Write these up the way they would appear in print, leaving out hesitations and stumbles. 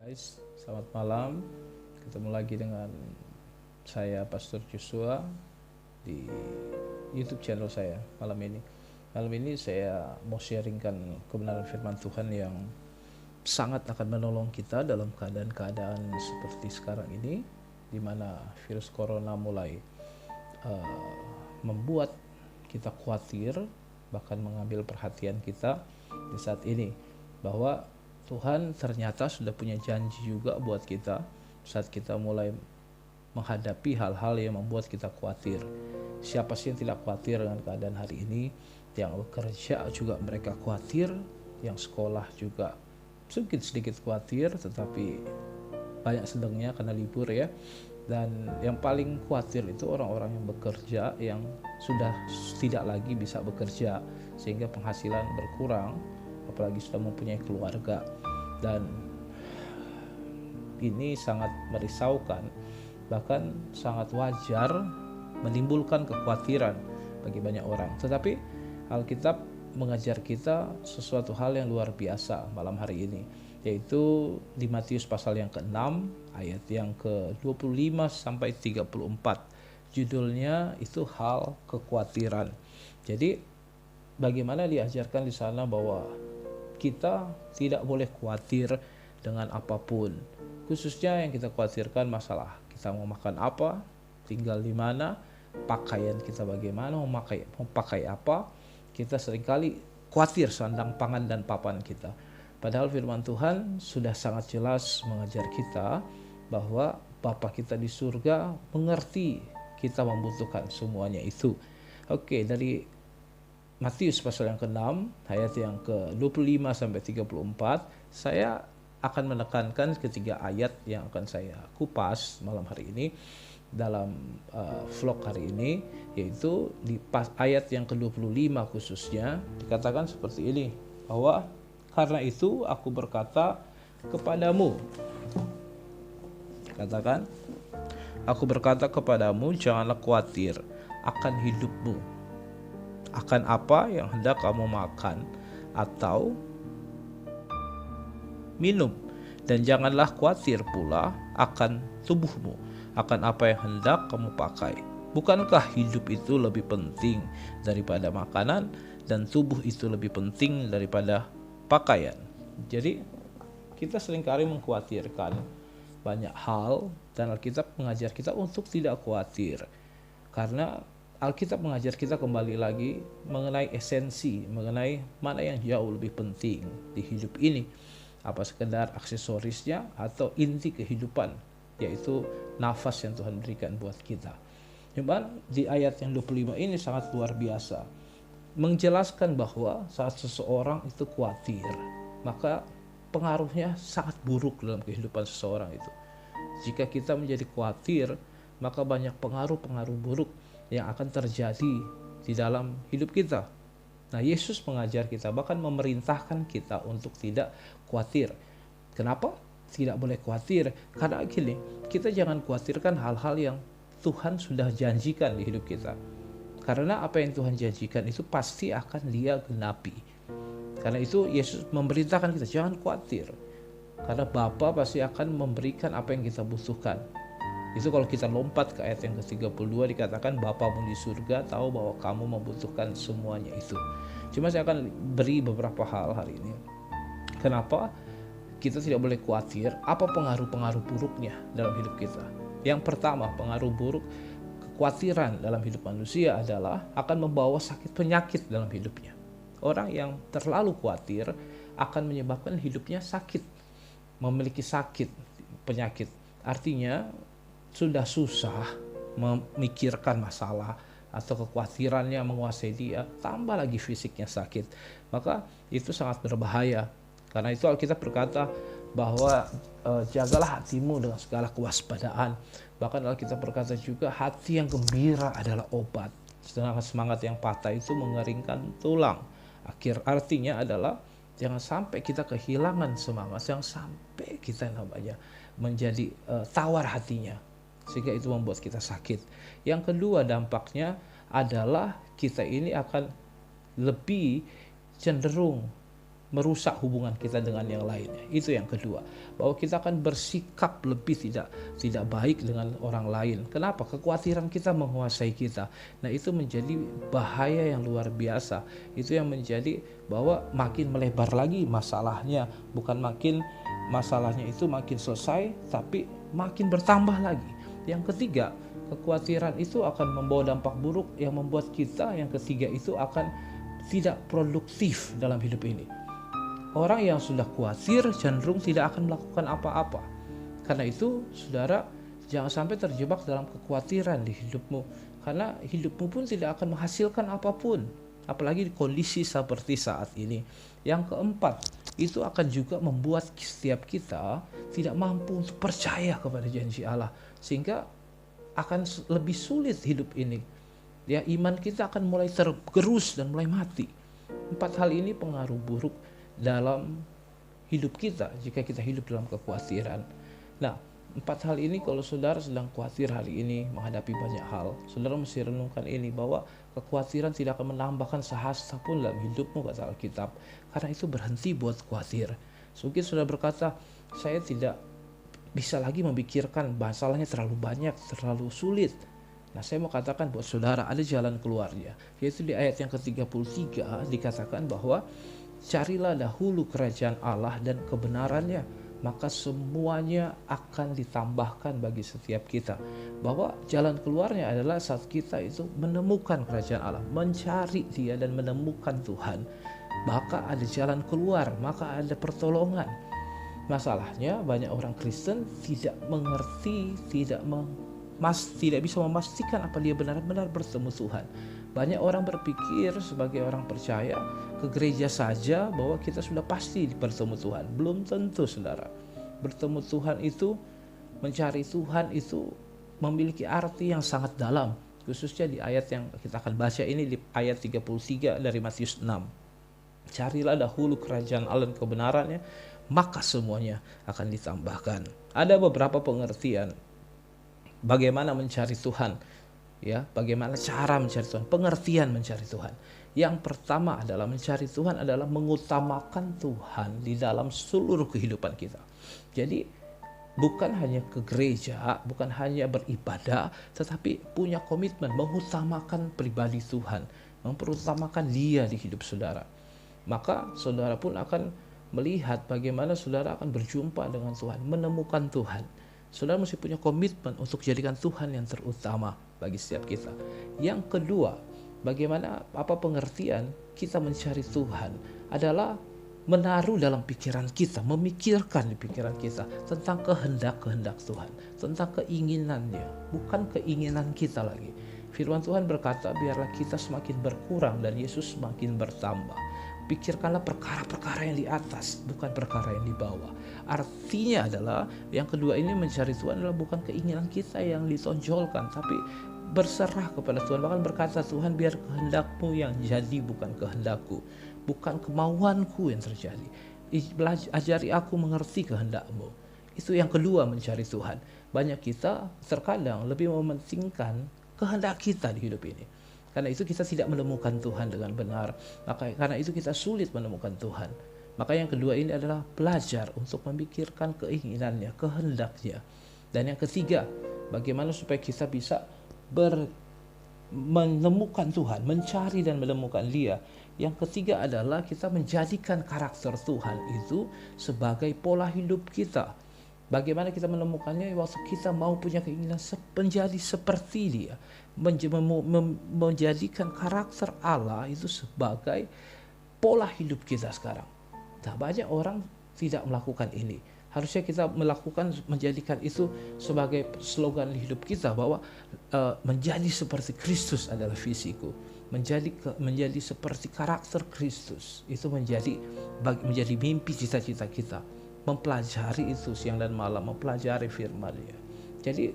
Guys, selamat malam. Ketemu lagi dengan saya Pastor Joshua di YouTube channel saya malam ini. Malam ini saya mau sharingkan kebenaran firman Tuhan yang sangat akan menolong kita dalam keadaan-keadaan seperti sekarang ini, di mana virus corona mulai membuat kita khawatir, bahkan mengambil perhatian kita di saat ini, bahwa Tuhan ternyata sudah punya janji juga buat kita saat kita mulai menghadapi hal-hal yang membuat kita khawatir. Siapa sih yang tidak khawatir dengan keadaan hari ini? Yang bekerja juga mereka khawatir, yang sekolah juga sedikit khawatir, tetapi banyak sedangnya karena libur ya. Dan yang paling khawatir itu orang-orang yang bekerja yang sudah tidak lagi bisa bekerja sehingga penghasilan berkurang, apalagi sudah mempunyai keluarga. Dan ini sangat merisaukan, bahkan sangat wajar menimbulkan kekhawatiran bagi banyak orang. Tetapi Alkitab mengajar kita sesuatu hal yang luar biasa malam hari ini, yaitu di Matius pasal yang ke-6 ayat yang ke-25 sampai 34. Judulnya itu hal kekhawatiran. Jadi bagaimana diajarkan di sana bahwa kita tidak boleh khawatir dengan apapun, khususnya yang kita khawatirkan masalah kita mau makan apa, tinggal di mana, pakaian kita bagaimana, mau pakai apa. Kita seringkali khawatir sandang pangan dan papan kita, padahal firman Tuhan sudah sangat jelas mengajar kita bahwa Bapa kita di surga mengerti kita membutuhkan semuanya itu. Oke, dari Matius pasal yang ke-6 ayat yang ke-25 sampai 34, saya akan menekankan ketiga ayat yang akan saya kupas malam hari ini dalam vlog hari ini, yaitu di ayat yang ke-25 khususnya dikatakan seperti ini, bahwa karena itu aku berkata kepadamu, katakan, aku berkata kepadamu, janganlah khawatir akan hidupmu, akan apa yang hendak kamu makan atau minum, dan janganlah khawatir pula akan tubuhmu, akan apa yang hendak kamu pakai. Bukankah hidup itu lebih penting daripada makanan, dan tubuh itu lebih penting daripada pakaian? Jadi kita seringkali mengkhawatirkan banyak hal, dan Alkitab mengajar kita untuk tidak khawatir, karena Alkitab mengajar kita kembali lagi mengenai esensi, mengenai mana yang jauh lebih penting di hidup ini, apa sekedar aksesorisnya atau inti kehidupan, yaitu nafas yang Tuhan berikan buat kita. Cuman di ayat yang 25 ini sangat luar biasa, menjelaskan bahwa saat seseorang itu khawatir, maka pengaruhnya sangat buruk dalam kehidupan seseorang itu. Jika kita menjadi khawatir, maka banyak pengaruh-pengaruh buruk yang akan terjadi di dalam hidup kita. Nah, Yesus mengajar kita, bahkan memerintahkan kita untuk tidak khawatir. Kenapa tidak boleh khawatir? Karena gini, kita jangan khawatirkan hal-hal yang Tuhan sudah janjikan di hidup kita. Karena apa yang Tuhan janjikan itu pasti akan Dia genapi. Karena itu Yesus memerintahkan kita jangan khawatir, karena Bapa pasti akan memberikan apa yang kita butuhkan. Itu kalau kita lompat ke ayat yang ke-32 dikatakan Bapamu di surga tahu bahwa kamu membutuhkan semuanya itu. Cuma saya akan beri beberapa hal hari ini. Kenapa kita tidak boleh khawatir? Apa pengaruh-pengaruh buruknya dalam hidup kita? Yang pertama, pengaruh buruk kekhawatiran dalam hidup manusia adalah akan membawa sakit penyakit dalam hidupnya. Orang yang terlalu khawatir akan menyebabkan hidupnya sakit, memiliki sakit, penyakit. Artinya sudah susah memikirkan masalah atau kekhawatirannya menguasai dia, tambah lagi fisiknya sakit, maka itu sangat berbahaya. Karena itu Alkitab berkata bahwa jagalah hatimu dengan segala kewaspadaan. Bahkan Alkitab berkata juga hati yang gembira adalah obat, sedangkan semangat yang patah itu mengeringkan tulang. Artinya adalah jangan sampai kita kehilangan semangat, jangan sampai kita menjadi tawar hatinya, sehingga itu membuat kita sakit. Yang kedua dampaknya adalah kita ini akan lebih cenderung merusak hubungan kita dengan yang lainnya. Itu yang kedua, bahwa kita akan bersikap lebih tidak baik dengan orang lain. Kenapa? Kekhawatiran kita menguasai kita. Nah, itu menjadi bahaya yang luar biasa. Itu yang menjadi bahwa makin melebar lagi masalahnya, bukan masalahnya itu makin selesai, tapi makin bertambah lagi. Yang ketiga, kekhawatiran itu akan membawa dampak buruk yang membuat kita, yang ketiga itu akan tidak produktif dalam hidup ini. Orang yang sudah khawatir cenderung tidak akan melakukan apa-apa. Karena itu, saudara, jangan sampai terjebak dalam kekhawatiran di hidupmu. Karena hidupmu pun tidak akan menghasilkan apapun. Apalagi di kondisi seperti saat ini. Yang keempat, itu akan juga membuat setiap kita tidak mampu untuk percaya kepada janji Allah. Sehingga akan lebih sulit hidup ini. Ya, iman kita akan mulai tergerus dan mulai mati. 4 hal ini pengaruh buruk dalam hidup kita jika kita hidup dalam kekhawatiran. Nah, 4 hal ini kalau saudara sedang khawatir hari ini menghadapi banyak hal, saudara mesti renungkan ini, bahwa kekhawatiran tidak akan menambahkan sehasta pun dalam hidupmu, kata Alkitab. Karena itu berhenti buat khawatir. Mungkin saudara berkata, saya tidak bisa lagi memikirkan, masalahnya terlalu banyak, terlalu sulit. Nah, saya mau katakan buat saudara ada jalan keluarnya, yaitu di ayat yang ke-33 dikatakan bahwa carilah dahulu kerajaan Allah dan kebenarannya, maka semuanya akan ditambahkan bagi setiap kita. Bahwa jalan keluarnya adalah saat kita itu menemukan kerajaan Allah, mencari Dia dan menemukan Tuhan, maka ada jalan keluar, maka ada pertolongan. Masalahnya banyak orang Kristen tidak mengerti, tidak bisa memastikan apa dia benar-benar bertemu Tuhan. Banyak orang berpikir sebagai orang percaya ke gereja saja bahwa kita sudah pasti bertemu Tuhan. Belum tentu, saudara. Bertemu Tuhan itu, mencari Tuhan itu memiliki arti yang sangat dalam. Khususnya di ayat yang kita akan baca ini, di ayat 33 dari Matius 6. Carilah dahulu kerajaan Allah dan kebenarannya, maka semuanya akan ditambahkan. Ada beberapa pengertian bagaimana mencari Tuhan, ya, bagaimana cara mencari Tuhan, pengertian mencari Tuhan. Yang pertama adalah mencari Tuhan adalah mengutamakan Tuhan di dalam seluruh kehidupan kita. Jadi bukan hanya ke gereja, bukan hanya beribadah, tetapi punya komitmen mengutamakan pribadi Tuhan, memperutamakan Dia di hidup saudara. Maka saudara pun akan melihat bagaimana saudara akan berjumpa dengan Tuhan, menemukan Tuhan. Saudara mesti punya komitmen untuk jadikan Tuhan yang terutama bagi setiap kita. Yang kedua, bagaimana pengertian kita mencari Tuhan adalah menaruh dalam pikiran kita, memikirkan di pikiran kita tentang kehendak-kehendak Tuhan, tentang keinginannya, bukan keinginan kita lagi. Firman Tuhan berkata, biarlah kita semakin berkurang dan Yesus semakin bertambah. Pikirkanlah perkara-perkara yang di atas, bukan perkara yang di bawah. Artinya adalah yang kedua ini, mencari Tuhan adalah bukan keinginan kita yang ditonjolkan, tapi berserah kepada Tuhan. Bahkan berkata, Tuhan biar kehendakmu yang jadi, bukan kehendakku, bukan kemauanku yang terjadi. Ajari aku mengerti kehendakmu. Itu yang kedua, mencari Tuhan. Banyak kita terkadang lebih mementingkan kehendak kita di hidup ini. Karena itu kita tidak menemukan Tuhan dengan benar. Karena itu kita sulit menemukan Tuhan. Maka yang kedua ini adalah belajar untuk memikirkan keinginannya, kehendaknya. Dan yang ketiga, bagaimana supaya kita bisa menemukan Tuhan, mencari dan menemukan Dia. Yang ketiga adalah kita menjadikan karakter Tuhan itu sebagai pola hidup kita. Bagaimana kita menemukannya? Waktu kita mau punya keinginan menjadi seperti Dia, menjadikan karakter Allah itu sebagai pola hidup kita sekarang. Nah, banyak orang tidak melakukan ini. Harusnya kita menjadikan itu sebagai slogan hidup kita, bahwa menjadi seperti Kristus adalah visiku. Menjadi seperti karakter Kristus itu menjadi mimpi, cita-cita kita. Mempelajari itu siang dan malam, mempelajari firman-Nya. Jadi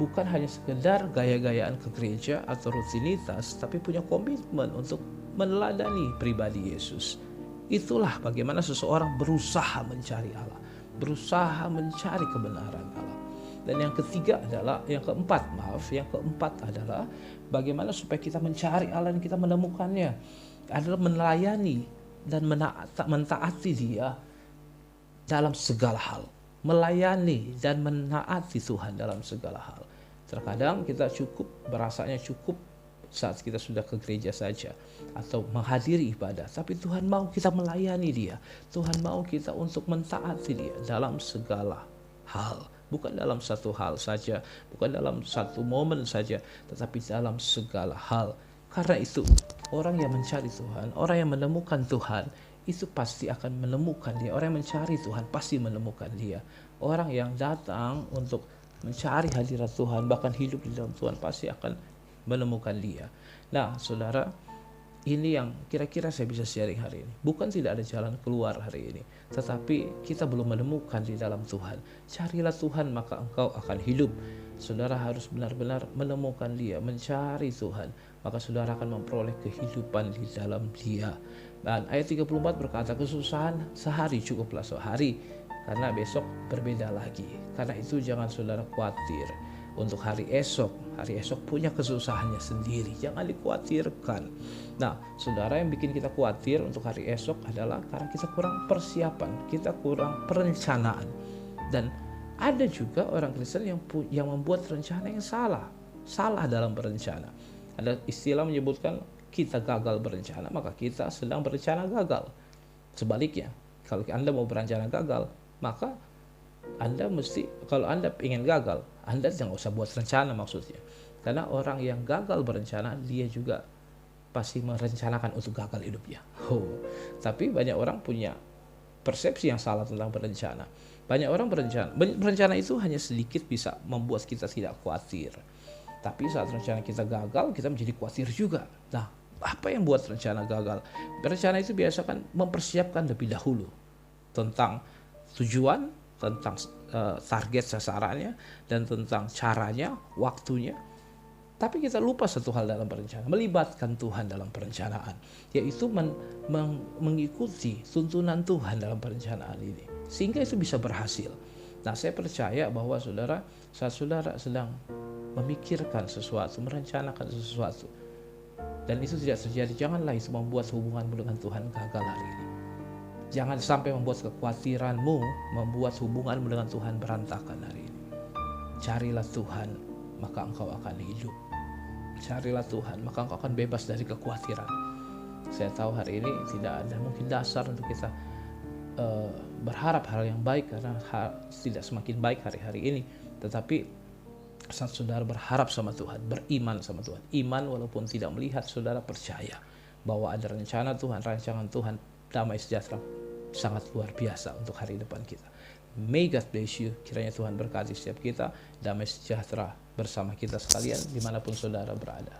bukan hanya sekedar gaya-gayaan ke gereja atau rutinitas, tapi punya komitmen untuk meneladani pribadi Yesus. Itulah bagaimana seseorang berusaha mencari Allah, berusaha mencari kebenaran Allah. Dan yang keempat adalah bagaimana supaya kita mencari Allah dan kita menemukannya, adalah melayani dan mentaati Dia dalam segala hal, melayani dan menaati Tuhan dalam segala hal. Terkadang kita berasanya cukup saat kita sudah ke gereja saja atau menghadiri ibadah, tapi Tuhan mau kita melayani Dia. Tuhan mau kita untuk mentaati Dia dalam segala hal, bukan dalam satu hal saja, bukan dalam satu momen saja, tetapi dalam segala hal. Karena itu, orang yang mencari Tuhan, orang yang menemukan Tuhan, itu pasti akan menemukan Dia. Orang yang mencari Tuhan pasti menemukan Dia. Orang yang datang untuk mencari hadirat Tuhan, bahkan hidup di dalam Tuhan, pasti akan menemukan Dia. Nah, saudara, ini yang kira-kira saya bisa sharing hari ini. Bukan tidak ada jalan keluar hari ini, tetapi kita belum menemukan di dalam Tuhan. Carilah Tuhan, maka engkau akan hidup. Saudara harus benar-benar menemukan Dia, mencari Tuhan, maka saudara akan memperoleh kehidupan di dalam Dia. Dan ayat 34 berkata, kesusahan sehari cukuplah sehari, karena besok berbeda lagi. Karena itu jangan saudara khawatir untuk hari esok. Hari esok punya kesusahannya sendiri, jangan dikhawatirkan. Nah, saudara, yang bikin kita khawatir untuk hari esok adalah karena kita kurang persiapan, kita kurang perencanaan. Dan ada juga orang Kristen yang membuat rencana yang salah dalam berencana. Ada istilah menyebutkan kita gagal berencana, maka kita sedang berencana gagal. Sebaliknya, kalau Anda mau berencana gagal, maka Anda mesti, kalau Anda ingin gagal, Anda jangan usah buat rencana maksudnya. Karena orang yang gagal berencana, dia juga pasti merencanakan untuk gagal hidupnya. Tapi banyak orang punya persepsi yang salah tentang berencana. Banyak orang berencana itu hanya sedikit bisa membuat kita tidak khawatir. Tapi saat rencana kita gagal, kita menjadi khawatir juga. Nah, apa yang buat rencana gagal? Berencana itu biasa kan mempersiapkan lebih dahulu tentang tujuan, tentang target sasarannya, dan tentang caranya, waktunya. Tapi kita lupa satu hal dalam berencana, melibatkan Tuhan dalam perencanaan, yaitu mengikuti tuntunan Tuhan dalam perencanaan ini, sehingga itu bisa berhasil. Nah, saya percaya bahwa saudara, saat saudara sedang memikirkan sesuatu, merencanakan sesuatu, dan itu tidak terjadi, janganlah itu membuat hubunganmu dengan Tuhan gagal hari ini. Jangan sampai membuat kekhawatiranmu membuat hubunganmu dengan Tuhan berantakan hari ini. Carilah Tuhan, maka engkau akan hidup. Carilah Tuhan, maka engkau akan bebas dari kekhawatiran. Saya tahu hari ini tidak ada mungkin dasar untuk kita berharap hal yang baik, karena tidak semakin baik hari-hari ini. Tetapi saat saudara berharap sama Tuhan, beriman sama Tuhan, iman walaupun tidak melihat, saudara percaya bahwa ada rencana Tuhan, rancangan Tuhan, damai sejahtera sangat luar biasa untuk hari depan kita. May God bless you. Kiranya Tuhan berkati setiap kita, damai sejahtera bersama kita sekalian dimanapun saudara berada.